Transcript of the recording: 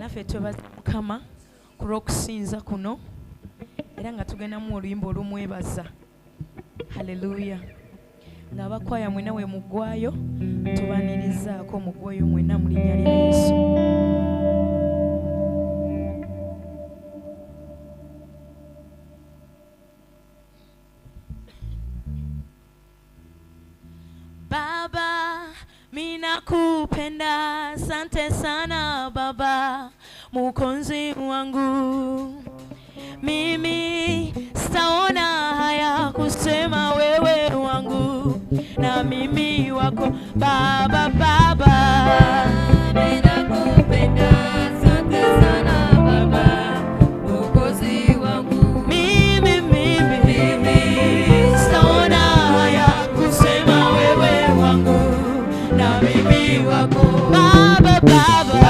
naffe twebaza Mukama ku lw'okusinza kuno era nga tugendamu oluyimba olumwebaza. Haleluya. Ng'abakwaya mwena we muggwayo tubanirizaako muggwayo mwena mu linnya lya Yesu. Baba, minakupenda, asante sana Baba, Mwokozi wangu. Mimi sitaona haya kusema wewe wangu na mimi wako Baba. Baba, minakupenda, asante sana Baba, Mwokozi wangu. Mimi sitaona haya kusema wewe wangu na mimi wako Baba. Baba,